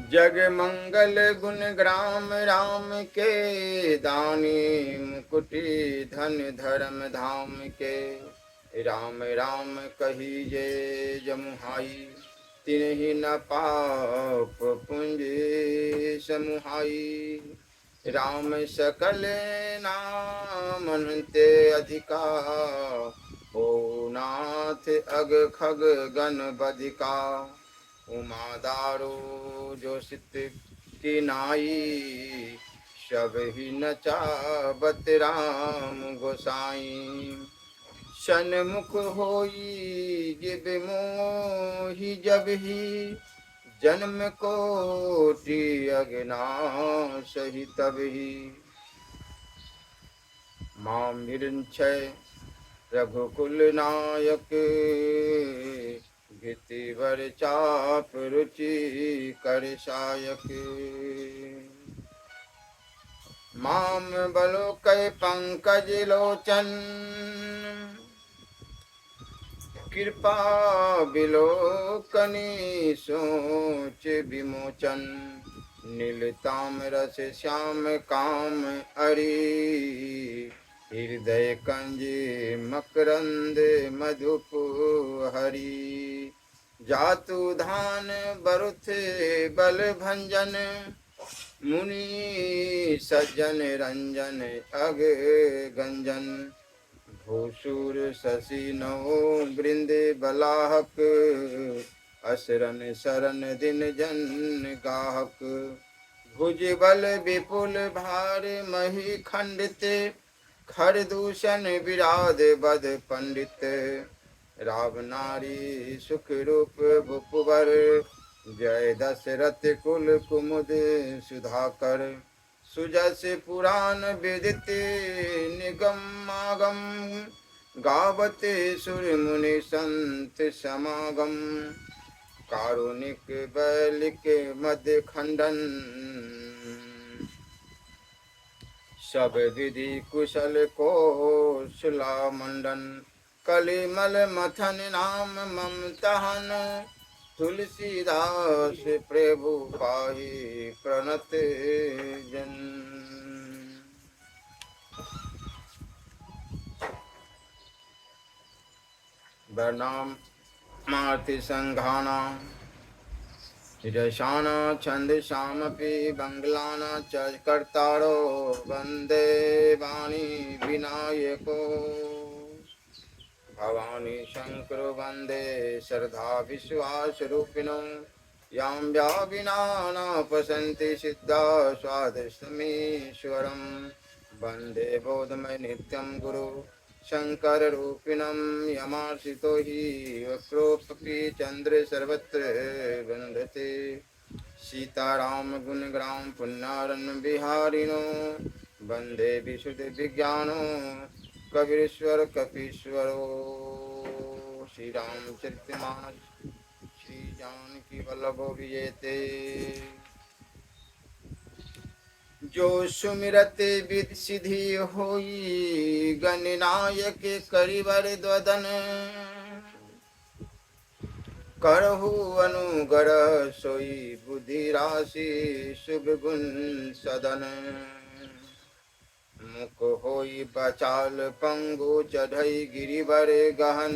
जग मंगल गुण ग्राम राम के, दानी मुकुटि धन धर्म धाम के। राम राम कहिए जमुहाई, तिन्हि न पाप पुंज समुहाई। राम सकल नामन ते अधिका, हो नाथ अग खग गण बधिका। उमा दारो जो सित की नाई, सब ही नचावत राम गोसाई। सन्मुख होई जिब मोहि जब ही, जन्म कोटि अगनासहि तब ही। माम निरंक्षय रघुकुल नायक, गितिवर चाप रुचि कर सायक। माम बलो कै पंकज लोचन, कृपा बिलोकनी सोच विमोचन। नील ताम्रस श्याम काम अरि, हृदय कंज मकरंद मधुप हरि। जातु धान बरुथ बल भंजन, मुनि सज्जन रंजन अग गंजन। भूषुर शशि नौ वृंद बलाहक, असरन शरण दिन जन गाहक। भुज बल विपुल भार मही खंडित, खर दूषण विराध बद पंडित। राव नारी सुख रूप भुपवर, जय दशरथ कुल कुमुद सुधाकर। सुजस पुराण विदित निगमागम, गावते सुर मुनि संत समागम। कारुणिक बैलिक मध्य खंडन, सब विधि कुशल कौशला मंडन। कलिमल मथन नाम ममतहन, तुलसीदास प्रभु पाहि प्रणत जन। वर्णाम माति संघाना, रसाना छंद शामपि बंगलाना च कर्तारो। वंदे वाणी विनायको, भवानी शंकर वंदे श्रद्धा विश्वास रूपिणो। यां व्या विना न पसन्ति सिद्धा, स्वादस्तमीश्वरं वंदे बोधमय नित्यं गुरु शंकर रूपिणं। यमाश्रितो हि वक्रोपि चंद्र सर्वत्र वंदते। सीताराम गुणग्राम पुण्यरण्य बिहारिणो, वंदे विशुद्ध विज्ञानो कबीरेश्वर कपीश्वरो। श्री रामचरितमानस श्री जानकी वल्लभो विजयते। जो सुमिरत विधि सिद्धि होई, गणनायक करिवर द्वदन। करहु अनुग्रह सोई, बुद्धि राशि शुभ गुण सदन। मुख होई बचाल पंगु, चढ़ई गिरिवर गहन।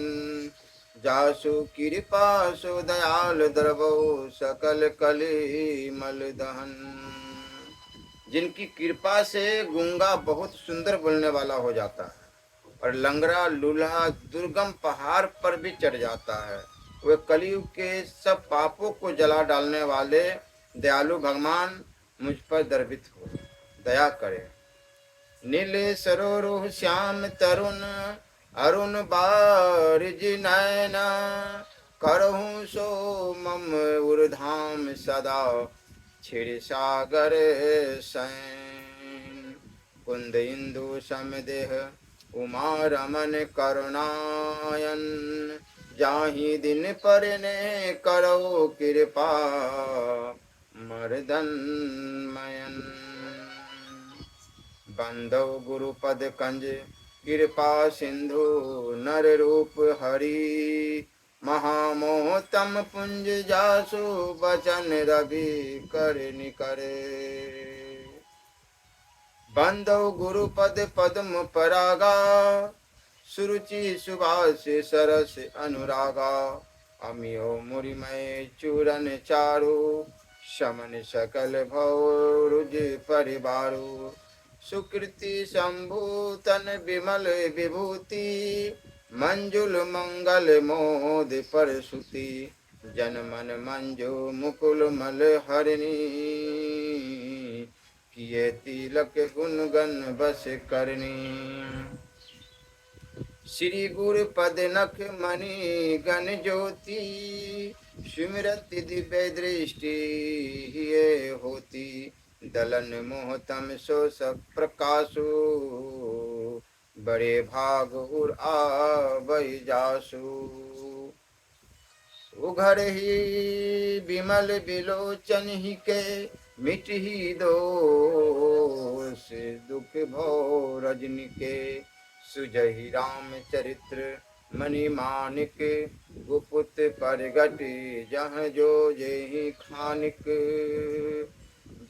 जासु कृपा सु दयाल द्रवो, सकल कली मल दहन। जिनकी कृपा से गूंगा बहुत सुंदर बोलने वाला हो जाता है, और लंगड़ा लूल्हा दुर्गम पहाड़ पर भी चढ़ जाता है। वे कलयुग के सब पापों को जला डालने वाले दयालु भगवान मुझ पर दर्पित हो, दया करे। नील सरोरुह श्याम तरुण, अरुण बारिज नयना। करहूँ सो मम उर्धाम सदा, क्षीर सागर सैन। कुंद इंदु समदेह उमा रमन करुणायन। जाहि दिन परने करो कृपा, मर्दन मयन। बंदव गुरुपद कंज कृपा सिंधु, नर रूप हरि। महामोहतम पुंज जासु बचन रवि कर निकरे बंदौ गुरुपद पद्म परागा सुरुचि सुभाष सरस अनुरागा अमियो मुरिमय चूरन चारु शमन सकल भव रुज परिवारु सुकृति संभूतन विमल विभूति मंजुल मंगल मोद परसुति जन मन मंजू मुकुल मल हरिणी किए तिलक गुण गण बस करनी श्री गुरु पद नख मणि गण ज्योति सुमिरत दिव्य दृष्टि ये होती दलन मोहतम सो सब प्रकाशु बड़े भाग उर आवै जासु उघर ही विमल बिलोचन ही के मिट ही दोष दुख भो रजनी के सुजहि राम चरित्र मणि मानिक गुपुत परगट जहाँ जो जेहि खानिक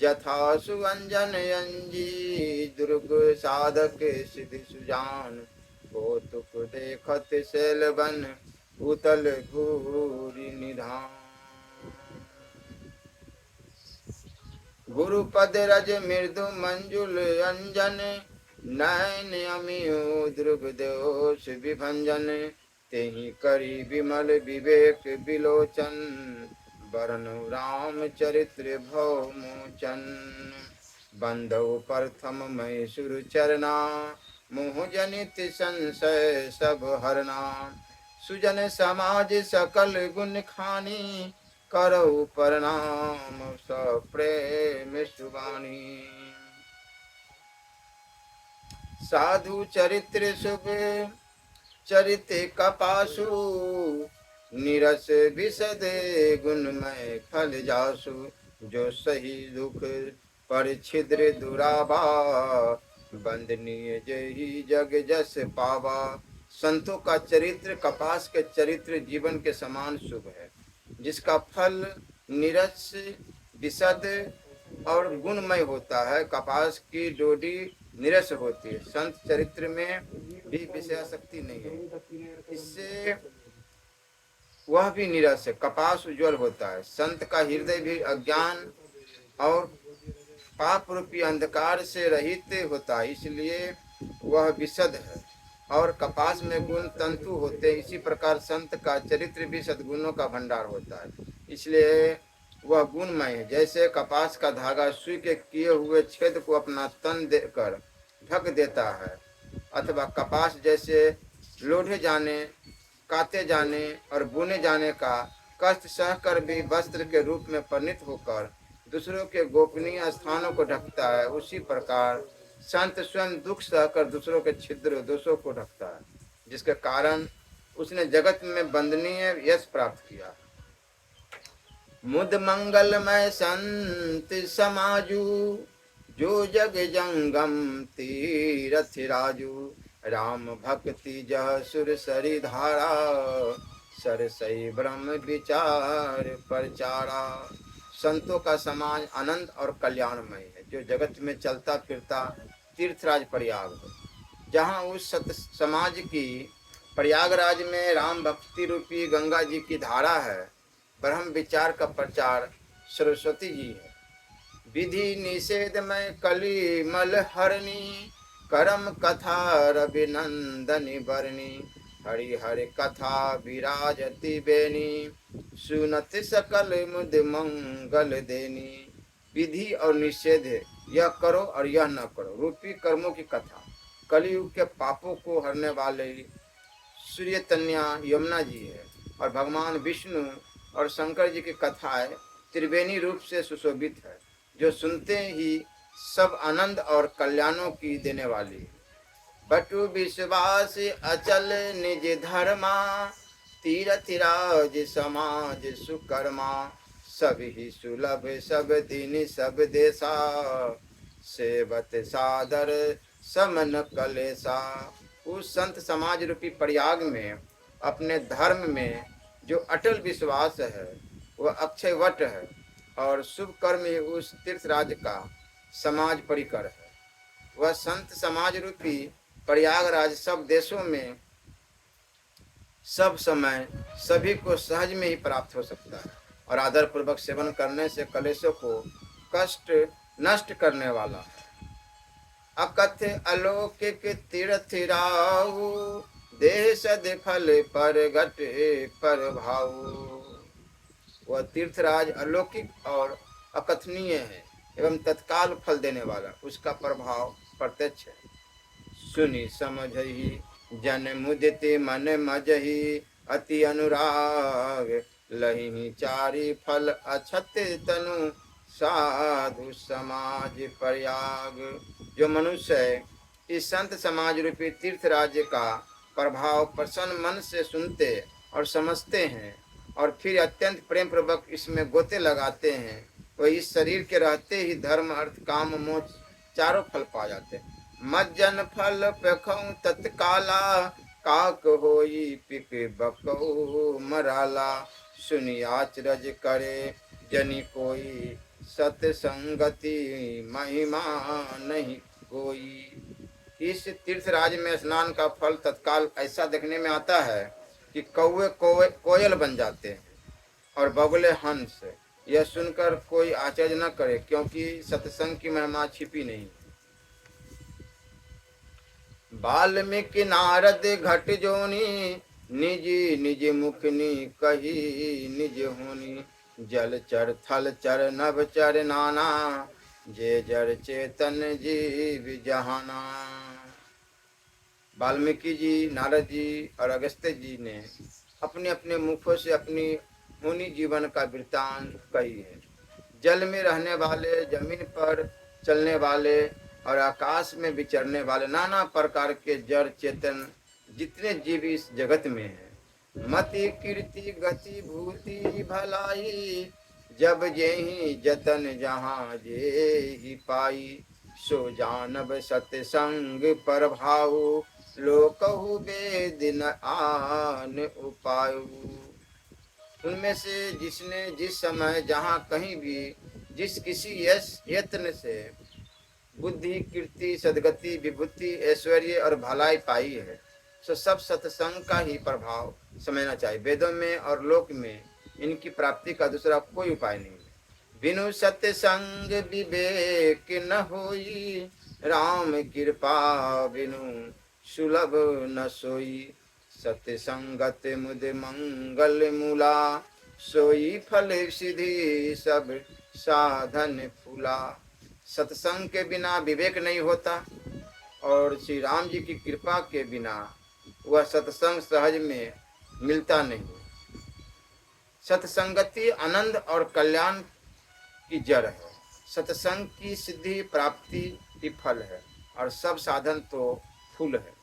जथा सुअंजन अंजी दुर्ग साधक सिद्धि सुजान कौतुक देखत शैलवन उतल घूरी निधान गुरुपद रज मृदु मंजुल अंजन नयन अमियो द्रुग दोष विभंजन तेहि करी विमल विवेक विलोचन बरनु राम चरित्र भव मोचन बंधु प्रथम मैसुर चरना मोह जनित संशय सब हरना सुजन समाज सकल गुण खानी करौ प्रणाम सप्रेम सुबानी साधु चरित्र शुभ चरित्र कपासु निरस विशद गुणमय फल जासु जो सही दुख पर छिद्र दुराबा बंदनीय जही जग जस पावा संतों का चरित्र कपास के चरित्र जीवन के समान शुभ है जिसका फल निरस विशद और गुणमय होता है। कपास की डोडी निरस होती है, संत चरित्र में भी विषयासक्ति नहीं है, इससे वह भी निरस है। कपास उज्ज्वल होता है, संत का हृदय भी अज्ञान और पाप रूपी अंधकार से रहित होता है, इसलिए वह विशद है और कपास में गुण तंतु होते हैं। इसी प्रकार संत का चरित्र भी सद्गुणों का भंडार होता है, इसलिए वह गुणमय है। जैसे कपास का धागा सुई के किए हुए छेद को अपना तन देकर ढक देता है, अथवा कपास जैसे लोढ़े जाने, काते जाने और बुने जाने का कष्ट सहकर भी वस्त्र के रूप में परिणत होकर दूसरों के गोपनीय स्थानों को ढकता है, उसी प्रकार संत स्वयं दुख सहकर दूसरों के छिद्र दोषों को ढकता है, जिसके कारण उसने जगत में वंदनीय यश प्राप्त किया। मुद मंगलमय संत समाजू जो जग जंगम तीरथ राजू राम भक्ति जह सुर सरी धारा सरसई ब्रह्म विचार परचारा। संतों का समाज अनंत और कल्याणमय है, जो जगत में चलता फिरता तीर्थराज प्रयाग है। जहाँ उस सत समाज की प्रयागराज में राम भक्ति रूपी गंगा जी की धारा है, ब्रह्म विचार का प्रचार सरस्वती जी है। विधि निषेध में कली मल हरणी करम कथा रविनंदनी बरनी हरि हरि कथा विराजती बेनी सुनत सकल मुद मंगल देनी। विधि और निषेध, यह करो और यह न करो रूपी कर्मों की कथा, कलयुग के पापों को हरने वाले सूर्य तन्या यमुना जी है, और भगवान विष्णु और शंकर जी की कथाएं त्रिवेणी रूप से सुशोभित है, जो सुनते ही सब आनंद और कल्याणों की देने वाली। बटु विश्वास अचल निज धर्मा तीरथ राज समाज सुकर्मा सब ही सुलभ सब दिन सब देशा सेवत सादर समन कलेसा। उस संत समाज रूपी प्रयाग में अपने धर्म में जो अटल विश्वास है वह अक्षय वट है, और शुभ कर्म ही उस तीर्थराज का समाज परिकर है। वह संत समाज रूपी प्रयागराज सब देशों में सब समय सभी को सहज में ही प्राप्त हो सकता है, और आदर पूर्वक सेवन करने से कलेशों को कष्ट नष्ट करने वाला है। अकथ अलौकिक तीर्थ राऊ, देह सद फल पर घट पर भाऊ। वह तीर्थराज अलौकिक और अकथनीय है एवं तत्काल फल देने वाला, उसका प्रभाव प्रत्यक्ष है। सुनि समझहि जन मुदित मन मजहि, अति अनुराग लहि चारि फल अछत तनु, साधु समाज प्रयाग। जो मनुष्य इस संत समाज रूपी तीर्थ राज्य का प्रभाव प्रसन्न मन से सुनते और समझते हैं और फिर अत्यंत प्रेम पूर्वक इसमें गोते लगाते हैं, वह इस शरीर के रहते ही धर्म अर्थ काम मोक्ष चारों फल पा जाते हैं। मज्जन फल पेखऊं तत्काला, काक होई पिक बकऊ मराला। सुनि आचरज करे जनि कोई, सतसंगति महिमा नहीं कोई। इस तीर्थराज में स्नान का फल तत्काल ऐसा देखने में आता है कि कौवे कोयल बन जाते हैं और बगुले हंस। यह सुनकर कोई आश्चर्य न करे, क्योंकि सत्संग की महिमा छिपी नहीं। वाल्मीकि नारद घट जोनी, निज निज मुखनी कही निज होनी। जल चर थल चर नभ चर नाना, जे जर चेतन जीव जहाना। वाल्मीकि जी, नारद जी और अगस्त्य जी ने अपने अपने मुखों से अपनी मुनि जीवन का वृत्तांत कही है। जल में रहने वाले, जमीन पर चलने वाले और आकाश में विचरने वाले नाना प्रकार के जड़ चेतन जितने जीव इस जगत में हैं, मति कीर्ति गति भूति भलाई, जब जेहि जतन जहाँ जे ही पाई। सो जानब सत्संग पर भाऊ, लोकहु वेद न आन उपायु। उनमें से जिसने जिस समय जहाँ कहीं भी जिस किसी यत्न से बुद्धि कीर्ति सदगति विभूति ऐश्वर्य और भलाई पाई है, सो सब सत्संग का ही प्रभाव समझना चाहिए। वेदों में और लोक में इनकी प्राप्ति का दूसरा कोई उपाय नहीं है। बिनु सत्संग विवेक न होई, राम कृपा बिनु सुलभ न सोई। सत्संगत मुद मंगल मूला, सोई फल सिद्धि सब साधन फूला। सत्संग के बिना विवेक नहीं होता, और श्री राम जी की कृपा के बिना वह सत्संग सहज में मिलता नहीं। सत्संगति आनंद और कल्याण की जड़ है। सत्संग की सिद्धि प्राप्ति की फल है, और सब साधन तो फूल है।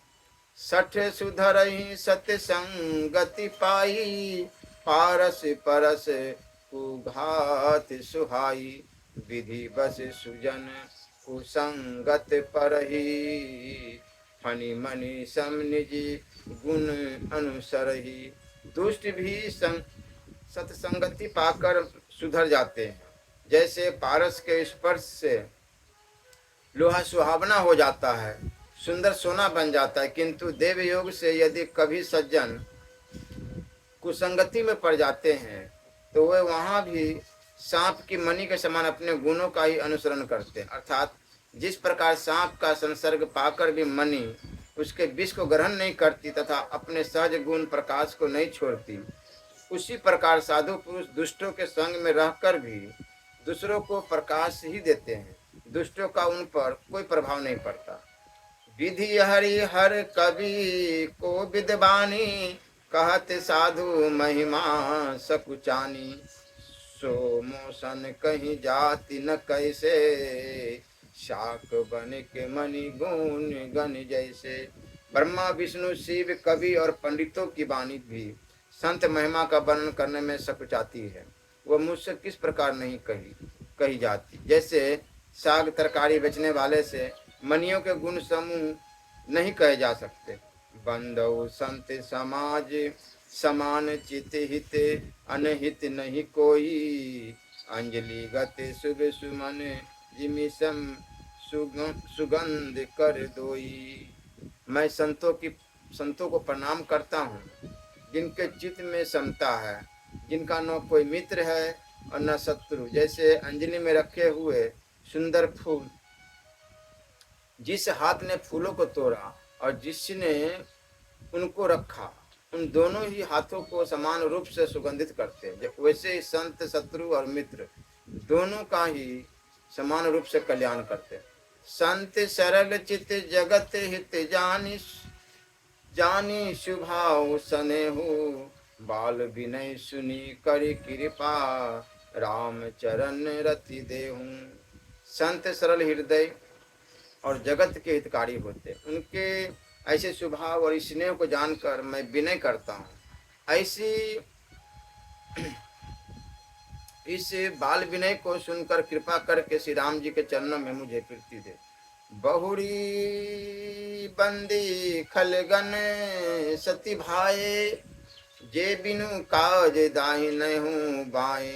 सठ सुधरहि सत्संगति पाई, पारस परस कुघात सुहाई। विधि बस सुजन कुसंगत परही, फनि मनि सम निजी गुण अनुसरही। दुष्ट भी सत्संगति पाकर सुधर जाते हैं। जैसे पारस के स्पर्श से लोहा सुहावना हो जाता है, सुंदर सोना बन जाता है, किंतु देव योग से यदि कभी सज्जन कुसंगति में पड़ जाते हैं तो वे वहाँ भी सांप की मणि के समान अपने गुणों का ही अनुसरण करते हैं। अर्थात जिस प्रकार सांप का संसर्ग पाकर भी मणि उसके विष को ग्रहण नहीं करती तथा अपने सहज गुण प्रकाश को नहीं छोड़ती, उसी प्रकार साधु पुरुष दुष्टों के संग में रहकर भी दूसरों को प्रकाश ही देते हैं। दुष्टों का उन पर कोई प्रभाव नहीं पड़ता। विधि हरि हर कवि को विद्वानी, कहत साधु महिमा सकुचानी। सो मोसन कहीं जाति न कैसे, शाक बन के मणि गुण गण जैसे। ब्रह्मा विष्णु शिव कवि और पंडितों की वाणी भी संत महिमा का वर्णन करने में सकुचाती है। वह मुझसे किस प्रकार नहीं कही जाती। जैसे साग तरकारी बेचने वाले से मनियों के गुण समूह नहीं कहे जा सकते। बंधु संत समाज समान चित हित अनहित नहीं कोई। अंजलि गति शुभ सुमन जिमि सम सुगंध कर दोई। मैं संतों को प्रणाम करता हूँ, जिनके चित्त में समता है, जिनका न कोई मित्र है और न शत्रु। जैसे अंजलि में रखे हुए सुंदर फूल, जिस हाथ ने फूलों को तोड़ा और जिसने उनको रखा, उन दोनों ही हाथों को समान रूप से सुगंधित करते हैं। वैसे ही संत, शत्रु और मित्र दोनों का ही समान रूप से कल्याण करते हैं। संत सरल चित जगत हित जानी जानी शुभाव सनेहु। बाल विनय सुनी करि कृपा राम चरण रति देहूं। संत सरल हृदय और जगत के हितकारी होते, उनके ऐसे स्वभाव और स्नेह को जानकर मैं विनय करता हूँ। ऐसी इस बाल विनय को सुनकर कृपा करके श्री राम जी के चरणों में मुझे प्रीति दे। बहुरी बंदी खलगन सती भाए, जे बिनु काज दाहि नहीं हूँ बाए।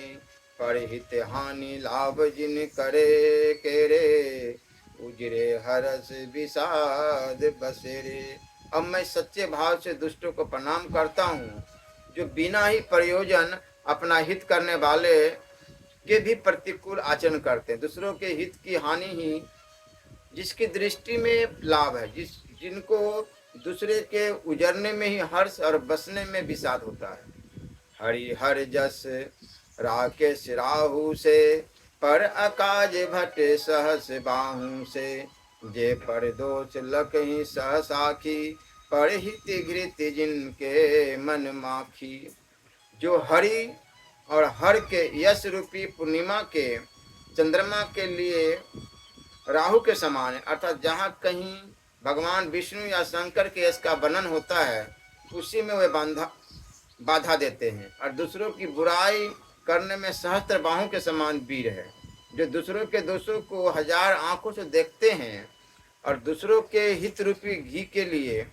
पर हित हानि लाभ जिन करे केरे, उजरे हरस विषाद बसेरे। अब मैं सच्चे भाव से दुष्टों को प्रणाम करता हूँ, जो बिना ही प्रयोजन अपना हित करने वाले के भी प्रतिकूल आचरण करते हैं। दूसरों के हित की हानि ही जिसकी दृष्टि में लाभ है, जिनको दूसरे के उजरने में ही हर्ष और बसने में विषाद होता है। हरि हर जस राकेश राहु से, पर अकाज भट सहस बाहु से। जे पर दोष लख ही सहसाखी, पर हित घृत जिनके मन माखी। जो हरि और हर के यश रूपी पूर्णिमा के चंद्रमा के लिए राहु के समान है, अर्थात जहाँ कहीं भगवान विष्णु या शंकर के यश का वर्णन होता है, उसी में वे बाधा देते हैं। और दूसरों की बुराई करने में सहस्त्र बाहों के समान वीर है, जो दूसरों के दोषों को हजार आंखों से देखते हैं और दूसरों के हित रूपी घी के लिए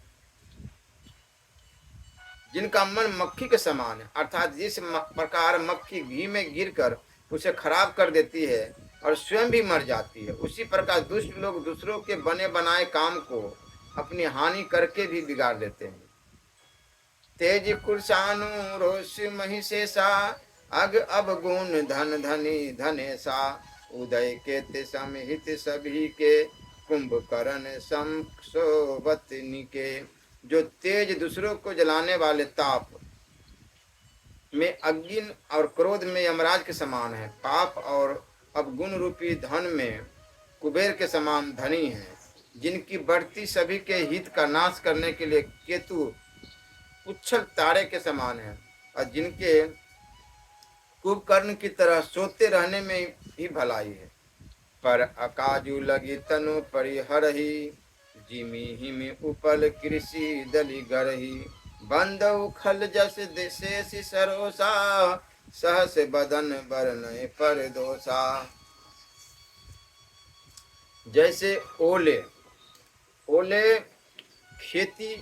जिनका मन मक्खी के समान है, अर्थात जिस प्रकार मक्खी घी में गिरकर उसे खराब कर देती है और स्वयं भी मर जाती है, उसी प्रकार दुष्ट लोग दूसरों के बने बनाए काम को अपनी हानि करके भी बिगाड़ देते हैं। तेज कुर्सानु रोष महिषेषा, अग अब गुण धन धनी धनेशा। उदय के समहित सभी के, कुंभकर्ण समसोवतनी के। जो तेज दूसरों को जलाने वाले ताप में अग्नि और क्रोध में यमराज के समान है, पाप और अवगुण रूपी धन में कुबेर के समान धनी है। जिनकी बढ़ती सभी के हित का नाश करने के लिए केतु उच्छल तारे के समान है, और जिनके कुंभकर्ण की तरह सोते रहने में ही भलाई है। पर अकाजू लगी तनु परिहरही, जिमी हिमि उपल कृषि दलि गरही। बंदौ खल जस देशेषि सरोसा, सहस बदन बरनय पर दोषा। जैसे ओले खेती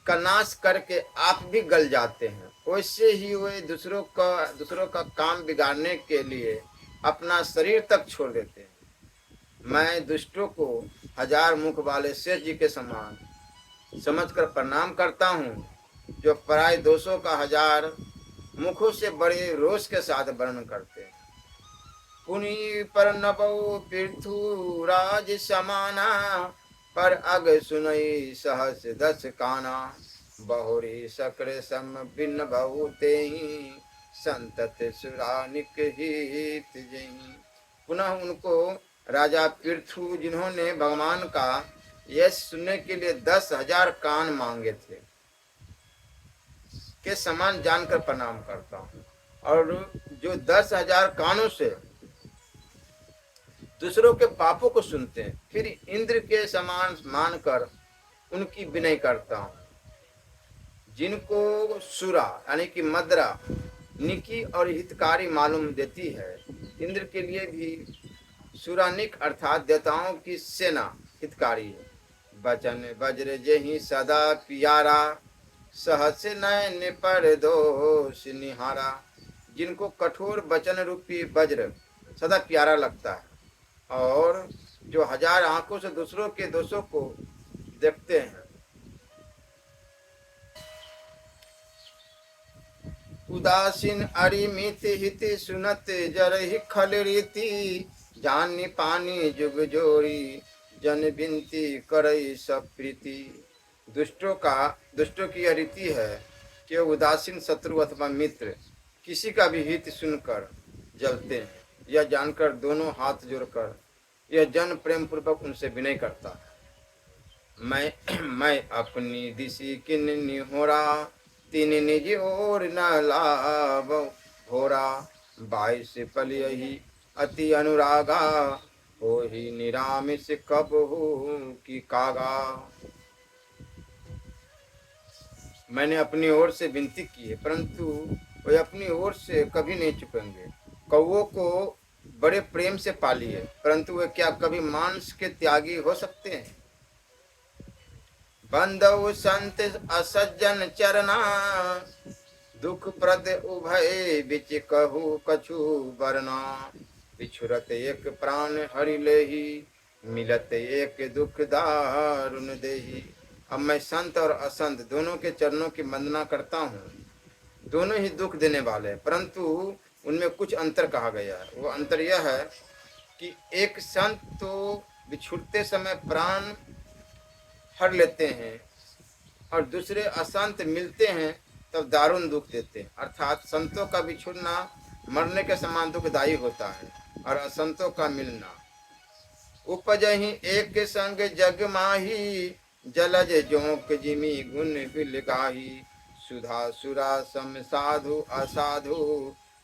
का नाश करके आप भी गल जाते हैं, वैसे ही वे दूसरों का काम बिगाड़ने के लिए अपना शरीर तक छोड़ देते हैं। मैं दुष्टों को हजार मुख वाले शेष जी के समान समझकर प्रणाम करता हूँ, जो पराय दोषों का हजार मुखों से बड़े रोष के साथ वर्णन करते हैं। पुनि पर नभौ पृथु राज समाना, पर अग सुनई सहस दस काना। बहुरी सक्र सम भिन्न बहु तेहि, संतत सुरानिक हित जहि। पुनः उनको राजा पृथु, जिन्होंने भगवान का यश सुनने के लिए 10,000 कान मांगे थे, के समान जानकर प्रणाम करता हूँ। और जो 10,000 कानों से दूसरों के पापों को सुनते हैं, फिर इंद्र के समान मानकर उनकी विनय करता हूँ। जिनको सुरा यानी कि मदरा निकी और हितकारी मालूम देती है, इंद्र के लिए भी सुरानिक अर्थात देवताओं की सेना हितकारी है। बचन वज्र जेहि सदा पियारा, सहस नयन पर दोष निहारा। जिनको कठोर वचन रूपी वज्र सदा प्यारा लगता है और जो हजार आंखों से दूसरों के दोषों को देखते हैं। उदासीन अरिमित हित सुनत जरहि खल रीति। जानी पानी जुग जोड़ी जन बिनती करई सब प्रीति। दुष्टों की यह रीति है कि उदासीन शत्रु अथवा मित्र किसी का भी हित सुनकर जलते हैं। यह जानकर दोनों हाथ जोड़कर यह जन प्रेम पूर्वक उनसे विनय करता है। मैं अपनी दिशि किन निहोरा। तीन निज और न लाभ भोरा। 22 पल यही अति अनुरागा। हो ही निरामिष कब हो कि कागा। मैंने अपनी ओर से विनती की है परंतु वे अपनी ओर से कभी नहीं चुकेंगे। कौओं को बड़े प्रेम से पाली है परंतु वे क्या कभी मांस के त्यागी हो सकते हैं। बंधु संत असज्जन चरना। दुख प्रद उभय बिच कहू कछु बरना। बिछुरत एक प्राण हरि लेही। मिलत एक दुख दारुण देही। अब मैं संत और असंत दोनों के चरणों की वंदना करता हूँ। दोनों ही दुख देने वाले हैं परंतु उनमें कुछ अंतर कहा गया है। वो अंतर यह है कि एक संत तो बिछुड़ते समय प्राण हर लेते हैं और दूसरे असंत मिलते हैं तब दारुण दुख देते हैं। अर्थात संतों का बिछुड़ना मरने के समान दुखदायी होता है और असंतों का मिलना। उपजहि एक संग जग माही। जलज जोंक जिमी गुण बिल गाही। सुधा सुरा सम साधु असाधु।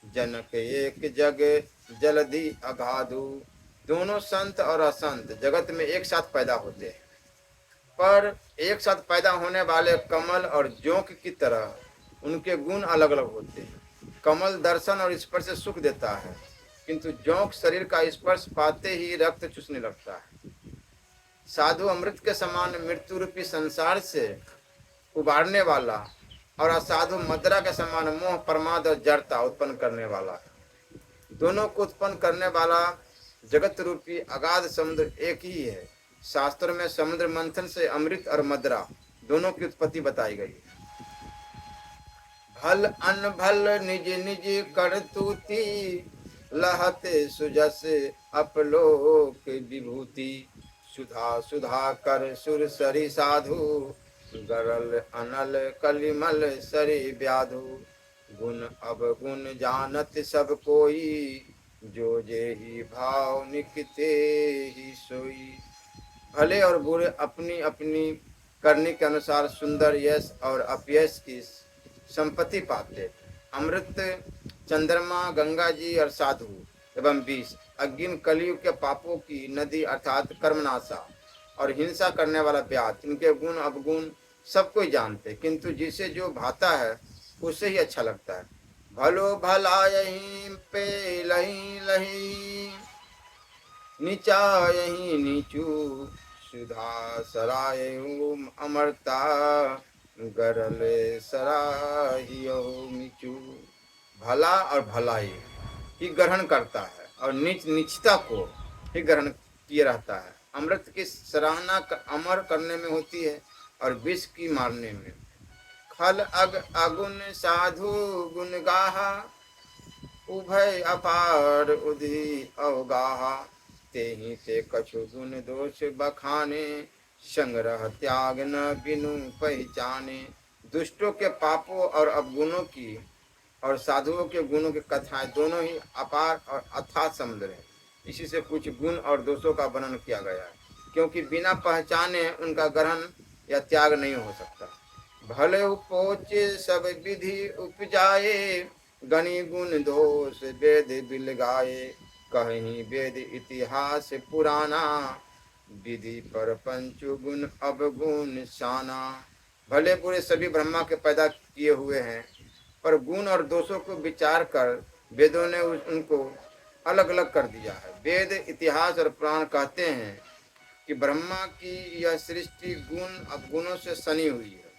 जनक एक जग जलधि अगाधु। दोनों संत और असंत जगत में एक साथ पैदा होते हैं पर एक साथ पैदा होने वाले कमल और जोंक की तरह उनके गुण अलग अलग होते हैं। कमल दर्शन और स्पर्श से सुख देता है किंतु जोंक शरीर का स्पर्श पाते ही रक्त चूसने लगता है। साधु अमृत के समान मृत्यु रूपी संसार से उबारने वाला और असाधु मदिरा के समान मोह प्रमाद और जड़ता उत्पन्न करने वाला है। दोनों को उत्पन्न करने वाला जगत रूपी अगाध समुद्र एक ही है। शास्त्रों में समुद्र मंथन से अमृत और मदिरा दोनों की उत्पत्ति बताई गई है। भल अनभल निज निज करतूती। लहते सुजस अपलोक विभूति। सुधा सुधा कर सुर सरी साधु। गरल अनल कलिमल सरी व्याधु। गुण अब गुण जानत सब कोई। जो जे ही भाव निकते ही सोई। भले और बुरे अपनी अपनी करने के अनुसार सुंदर यश और अपयश की संपत्ति पाते। अमृत चंद्रमा गंगा जी और साधु एवं विष अग्नि कलयुग के पापों की नदी अर्थात कर्मनाशा और हिंसा करने वाला व्याध। इनके गुण अवगुण सब कोई जानते किंतु जिसे जो भाता है उसे ही अच्छा लगता है। भलो भला यहीं पे लही लही। नीचा यहीं नीचू। सुधा सराय अमरता। गरले सराहियो मीचू। भला और भलाई ही ग्रहण करता है और नीच नीचता को ही ग्रहण किए रहता है। अमृत की सराहना अमर करने में होती है और विष की मारने में। खल अग अगुण साधु गुण गाहा। उभय अपार उधि अवगाहा। तेहि ते कछु गुण दोष बखाने। संग्रह त्याग न बिनु पहचाने। दुष्टों के पापों और अवगुणों की और साधुओं के गुणों की कथाएं दोनों ही अपार और अथाह समुद्र है। इसी से कुछ गुण और दोषों का वर्णन किया गया है क्योंकि बिना पहचाने उनका ग्रहण या त्याग नहीं हो सकता। भले उपोच सब विधि उपजाए। गणि गुण दोष वेद बिल गाये। कहीं वेद इतिहास पुराना। विधि पर पंचु गुण अवगुण शाना। भले बुरे सभी ब्रह्मा के पैदा किए हुए हैं पर गुण और दोषों को विचार कर वेदों ने उनको अलग अलग कर दिया है। वेद इतिहास और पुराण कहते हैं कि ब्रह्मा की यह सृष्टि गुण अवगुणों से सनी हुई है।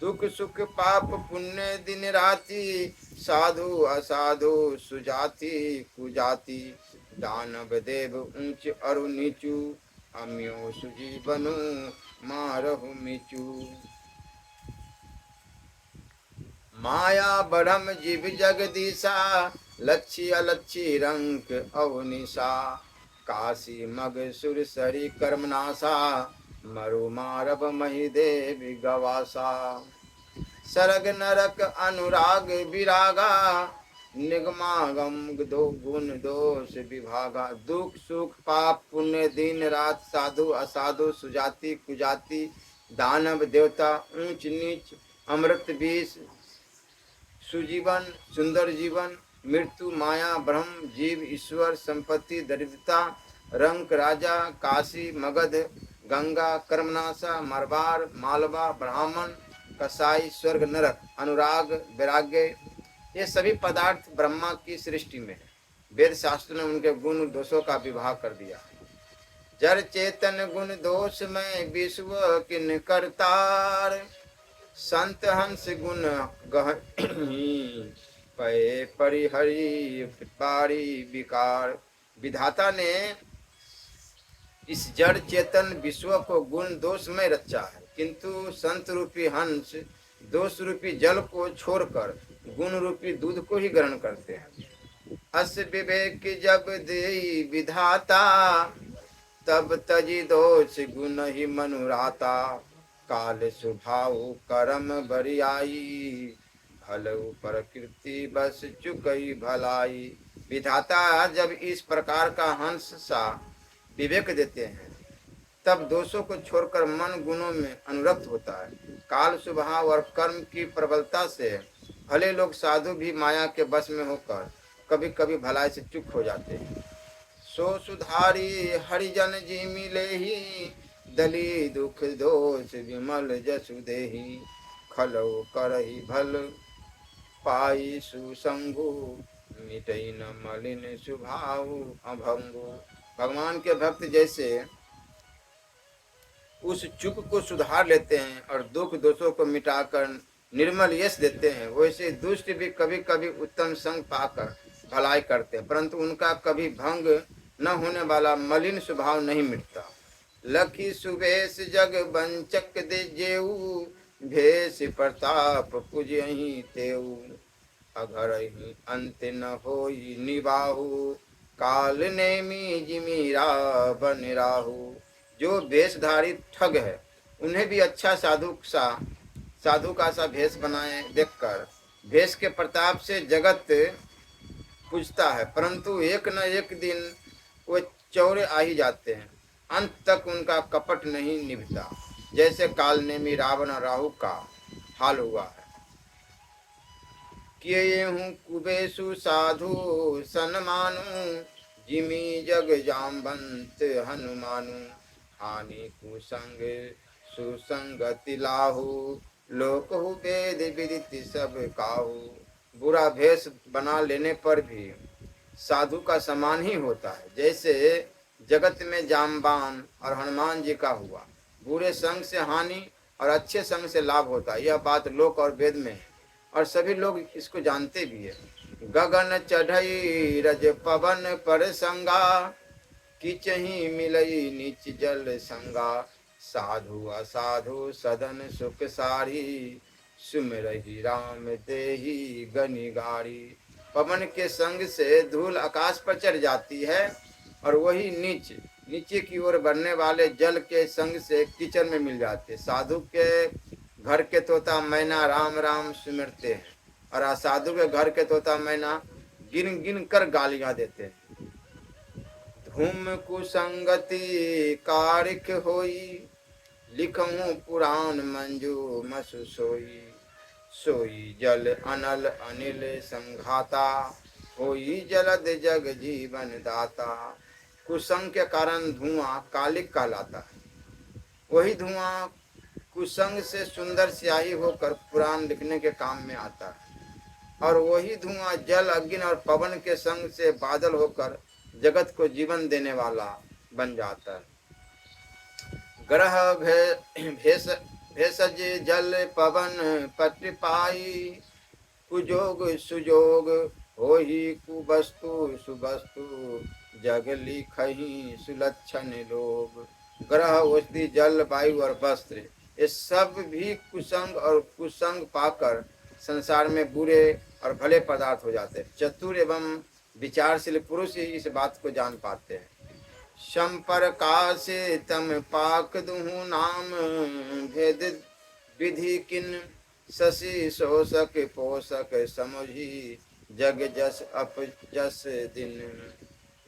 दुख सुख पाप पुण्य दिन राति, साधु असाधु सुजाति कुजाति, दानव देव ऊंच अरु नीचू, अम्यो सुजीवनु मारहु मिचू। माया बढ़म जीव जगदीशा, लच्छी अलच्छी रंक अवनिशा, काशी मग सुर सरी कर्मनाशा, मरु मारब मही देवी गवासा। सरग नरक अनुराग विरागा, निगमागम दो गुण दोष विभागा। दुख सुख पाप पुण्य दिन रात, साधु असाधु सुजाति कुजाति, दानव देवता ऊंच नीच, अमृत विष सुजीवन सुंदर जीवन, मृत्यु माया ब्रह्म जीव ईश्वर, संपत्ति दरिद्रता, रंक राजा, काशी मगध गंगा, कर्मनाशा मरवार मालवा, ब्राह्मण कसाई, स्वर्ग नरक, अनुराग वैराग्य, ये सभी पदार्थ ब्रह्मा की सृष्टि में है। वेद शास्त्र ने उनके गुण दोषों का विभाग कर दिया। जड़ चेतन गुण दोष में विश्व किन करतार, संत हंस गुण गहनी पय परिहरि पारी विकार। विधाता ने इस जड़ चेतन विश्व को गुण दोष में रचा है, किंतु संत रूपी हंस दोष रूपी जल को छोड़कर गुण रूपी दूध को ही ग्रहण करते हैं। अस विवेक जब देई विधाता, तब तजी दोष गुण ही मनुराता। काल स्वभाव कर्म बरियाई, भलऊ प्रकृति बस चुकई भलाई। विधाता जब इस प्रकार का हंस सा विवेक देते हैं, तब दोषों को छोड़कर मन गुणों में अनुरक्त होता है। काल स्वभाव और कर्म की प्रबलता से भले लोग साधु भी माया के बस में होकर कभी कभी भलाई से चुप हो जाते हैं। सो सुधारी हरिजन जी मिले ही, दली दुख दोष विमल जसु देहि। खलौ करहि भल पाई सुसंगु, मिटई न मलिन स्वभाव अभंगु। भगवान के भक्त जैसे उस चुप को सुधार लेते हैं और दुख दोषों को मिटाकर निर्मल यश देते हैं, वैसे दुष्ट भी कभी कभी उत्तम संग पाकर भलाई करते हैं, परंतु उनका कभी भंग न होने वाला मलिन स्वभाव नहीं मिटता। लखी सुवेश जग बंचक दे जेऊ, भेष प्रताप पूजहि तेऊ। अघरहि अंत न होई निबाहु, काल नेमी जिमीरा बन राहु। जो वेशधारी ठग है, उन्हें भी अच्छा साधु का सा भेष बनाए देखकर भेष के प्रताप से जगत पूजता है, परंतु एक न एक दिन वो चौरे आ ही जाते हैं। अंत तक उनका कपट नहीं निभता, जैसे कालनेमी रावण और राहु का हाल हुआ है। किए हूँ कुबेशु साधु सन्मानु, जिमी जग जामवंत हनुमानु। हानि कुसंग सुसंगति लाहु, लोक हु वेद विदित सब काहू। बुरा भेष बना लेने पर भी साधु का समान ही होता है, जैसे जगत में जामवान और हनुमान जी का हुआ। बुरे संग से हानि और अच्छे संग से लाभ होता है, यह बात लोक और वेद में है और सभी लोग इसको जानते भी है। गगन चढ़ई रज पवन पर संगा, किचही मिलई नीच जल संगा। साधु असाधु सदन सुख सारी, सुमिरहि राम देहि गनि गारी। पवन के संग से धूल आकाश पर चढ़ जाती है और वही नीचे की ओर बढ़ने वाले जल के संग से कीचड़ में मिल जाते। साधु के घर के तोता मैना राम राम सुमिरते हैं और असाधु के घर के तोता मैना गिन गिन कर गालियां देते हैं। धूम कुसंगति कारिक होई, लिखूं पुराण मंजू मसु सोई। सोई जल अनल अनिल संघाता, होई जलद जग जीवन दाता। कुसंग के कारण धुआं कालिक कहलाता है, वही धुआं कुसंग से सुंदर स्याही होकर पुराण लिखने के काम में आता है और वही धुआं जल अग्नि और पवन के संग से बादल होकर जगत को जीवन देने वाला बन जाता है। ग्रह भेष भेषज जल पवन पट पाई, कुजोग सुजोग होहि कुवस्तु सुवस्तु, जग लिखहि सुलक्षण लोग। ग्रह, औषधि, जल, वायु और वस्त्र, ये सब भी कुसंग और कुसंग पाकर संसार में बुरे और भले पदार्थ हो जाते हैं। चतुर एवं विचारशील पुरुष ही इस बात को जान पाते हैं। संपर्कासे तम पाक दुहु नाम, भेद विधि किन शशि शोषक पोषक, समझी जग जस अप जस दिन।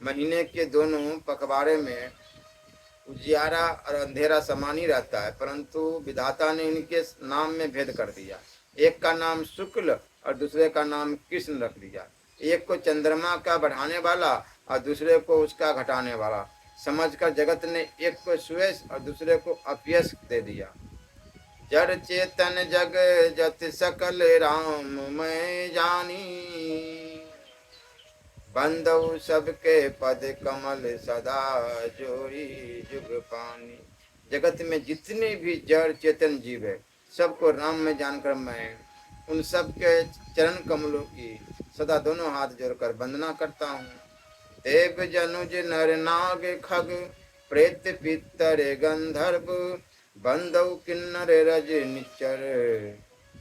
महीने के दोनों पखवाड़े में उजियारा और अंधेरा समान ही रहता है, परंतु विधाता ने इनके नाम में भेद कर दिया। एक का नाम शुक्ल और दूसरे का नाम कृष्ण रख दिया। एक को चंद्रमा का बढ़ाने वाला और दूसरे को उसका घटाने वाला समझकर जगत ने एक को सुयश और दूसरे को अपयश दे दिया। जड़ चेतन जग जत सकल राम मैं जानी, बंदौ सबके पद कमल सदा जोरी जुग पानी। जगत में जितने भी जड़ चेतन जीव है, सबको राम में जानकर मैं उन सब के चरण कमलों की सदा दोनों हाथ जोड़कर वंदना करता हूँ। देव जनुज नर नाग खग, प्रेत पितर गंधर्व, बंदौ किन्नर रज निश्चर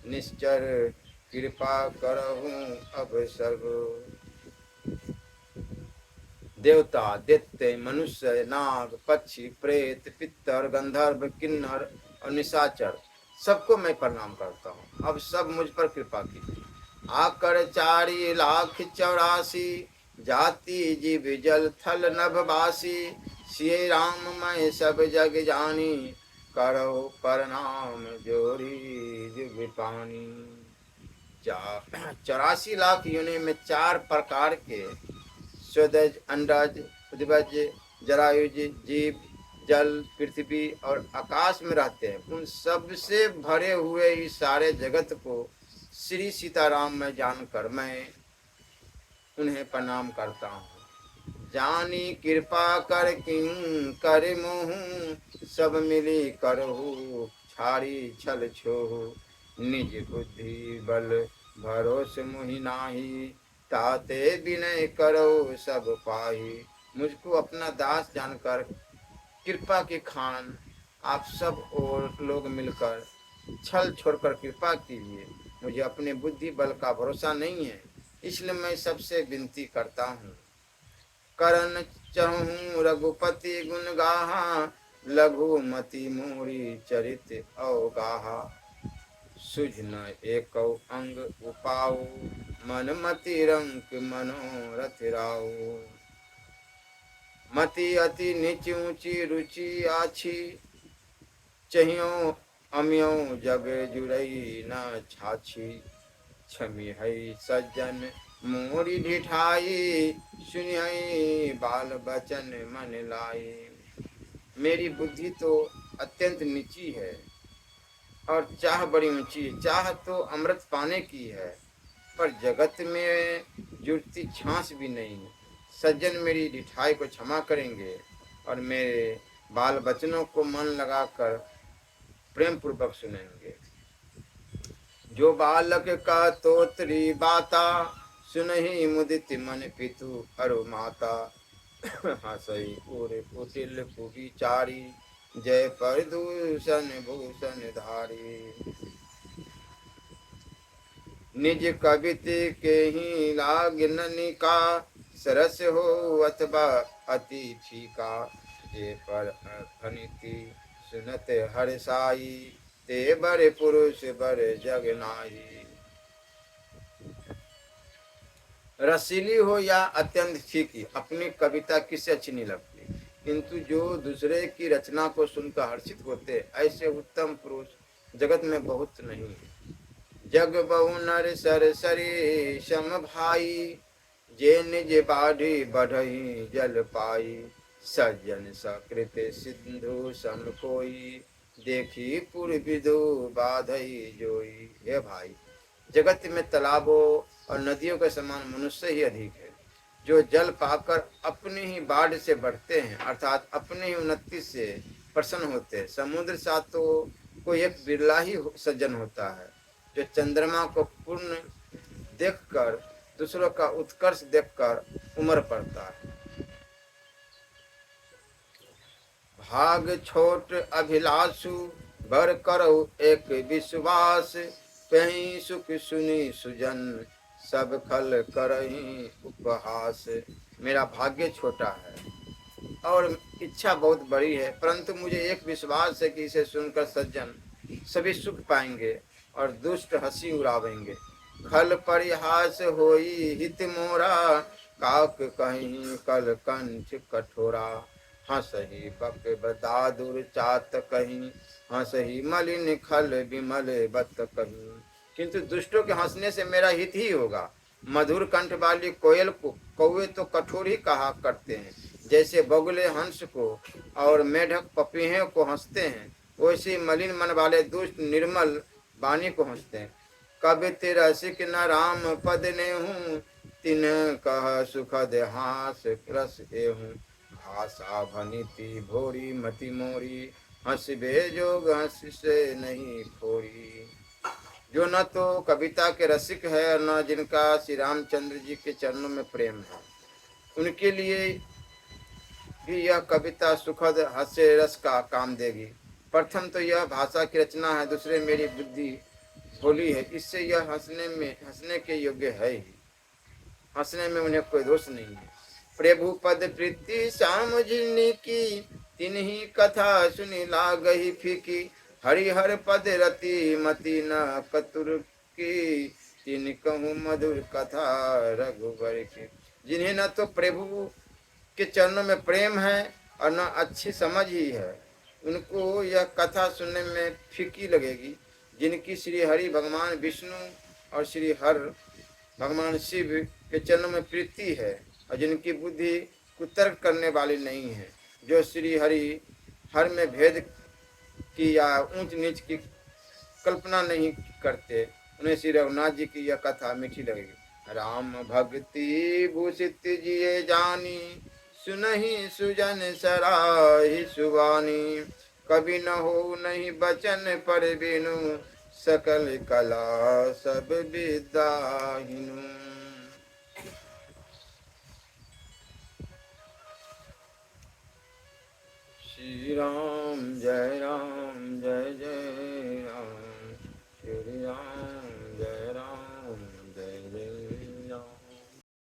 निश्चर, कृपा करहूँ अब सर्व। देवता, दैत्य, मनुष्य, नाग, पक्षी, प्रेत, पितर, गंधर्व, किन्नर और निशाचर, सबको मैं प्रणाम करता हूँ। अब सब मुझ पर कृपा कीजिए। आकर 4,84,000 जाति जीव जल थल नभवासी, श्री राम मैं सब जग जानी, करो प्रणाम जोरी जुग पानी। 84 लाख योनि में 4 प्रकार के स्वदज, अंडज, उद्भज, जरायुज जीव जल, पृथ्वी और आकाश में रहते हैं। उन सब से भरे हुए इस सारे जगत को श्री सीताराम में जानकर मैं उन्हें प्रणाम करता हूँ। जानी कृपा कर किं कर मोहू, सब मिली करहु छाड़ी छल छोहू, निज बुद्धि बल भरोस मुहि नाही, ताते विनय करो सब पाही। मुझको अपना दास जानकर कृपा के खान आप सब और लोग मिलकर छल छोड़कर कृपा कीजिए। मुझे अपने बुद्धि बल का भरोसा नहीं है, इसलिए मैं सबसे विनती करता हूँ। करन चहूँ रघुपति गुण गाहा, लघुमति मोरी चरित अवगाहा, सुझ न एक अंग उपाऊ, मन मति रंक मनोरथ राऊ। मति अति नीच ऊंची रुचि आछी, चहियो अमियो जग जुड़ई न छाछी, छमी है सज्जन मोरी ढिठाई, सुनियई बाल बचन मन लाई। मेरी बुद्धि तो अत्यंत नीची है और चाह बड़ी ऊंची। चाह तो अमृत पाने की है, पर जगत में जुड़ती छाछ भी नहीं। सज्जन मेरी ढिठाई को क्षमा करेंगे और मेरे बाल बचनों को मन लगाकर प्रेम पूर्वक सुनेंगे। जो बालक का तोत्री बाता, सुनहि मुदित मन पितु अरु माता, हसई पूरे कुटिल कुविचारी, जय प्रदूषण भूषण धारी। निज कविते के ही लाग ननिका, सरस हो अथवा अति फीका, जे पर अनिति सुनत हर्षाई, ते बड़े पुरुष बड़े जग नाई। रसीली हो या अत्यंत फीकी, अपनी कविता किससे अच्छी नहीं लगती, किंतु जो दूसरे की रचना को सुनकर हर्षित होते, ऐसे उत्तम पुरुष जगत में बहुत नहीं। जग बहु नर सर सरी सम भाई, जे निज बाढ़ी बढ़ई जल पाई, सज्जन सकृत सिंधु सम कोई, देखी पुर विदु बाधई जोई। हे भाई, जगत में तालाबों और नदियों के समान मनुष्य ही अधिक है, जो जल पाकर अपनी ही बाढ़ से बढ़ते हैं, अर्थात अपनी ही उन्नति से प्रसन्न होते हैं। समुद्र सा तो कोई एक बिरला ही सज्जन होता है जो चंद्रमा को पूर्ण देखकर, दूसरों का उत्कर्ष देखकर उमर पड़ता है। भाग छोट अभिलाषु भर करो एक विश्वास, कहीं सुख सुनी सुजन सब खल करही उपहास। मेरा भाग्य छोटा है और इच्छा बहुत बड़ी है, परंतु मुझे एक विश्वास है कि इसे सुनकर सज्जन सभी सुख पाएंगे और दुष्ट हंसी उड़ावेंगे। खल परिहास होई हित मोरा, काक कहीं कल कंठ कठोरा। हंसही बक बदादुर चात कहीं, हंसही मलिन खल विमल बत कहीं। किंतु दुष्टों के हंसने से मेरा हित ही होगा। मधुर कंठ वाली कोयल को कौवे तो कठोर ही कहा करते हैं, जैसे बगुले हंस को और मेढक पपीहे को हंसते हैं, वैसे मलिन मन वाले दुष्ट निर्मल वाणी को हंसते हैं। कवि रसिक न राम पद ने हूँ, तिन कह सुखद हास रस हूँ। भाषा भनिति भोरी मति मोरी, हंस बे जोग हंस से नहीं फोरी। जो न तो कविता के रसिक है और न जिनका श्री रामचंद्र जी के चरणों में प्रेम है, उनके लिए भी यह कविता सुखद हास्य रस का काम देगी। प्रथम तो यह भाषा की रचना है, दूसरे मेरी बुद्धि भोली है, इससे यह हंसने के योग्य है ही। हंसने में उन्हें कोई दोष नहीं है। प्रभु पद प्रीति श्याम जिनी की, तिन्ही कथा सुनी लागहि फीकी। हरिहर पद रति मति न कतुर की, तिन कहूँ मधुर कथा रघुबर की। जिन्हें न तो प्रभु के चरणों में प्रेम है और न अच्छी समझ ही है, उनको यह कथा सुनने में फीकी लगेगी। जिनकी श्री हरि भगवान विष्णु और श्री हर भगवान शिव के चरणों में प्रीति है और जिनकी बुद्धि कुतर्क करने वाली नहीं है, जो श्री हरि हर में भेद की या ऊंच नीच की कल्पना नहीं करते, उन्हें श्री रघुनाथ जी की यह कथा मीठी लगेगी। राम भक्ति भूषित जिये जानी, सुनहि सुजन सराहि सुबानी। कभी न हो नहीं बचन पर बिनु, सकल कला सब विद्याहीनु। श्री राम जय राम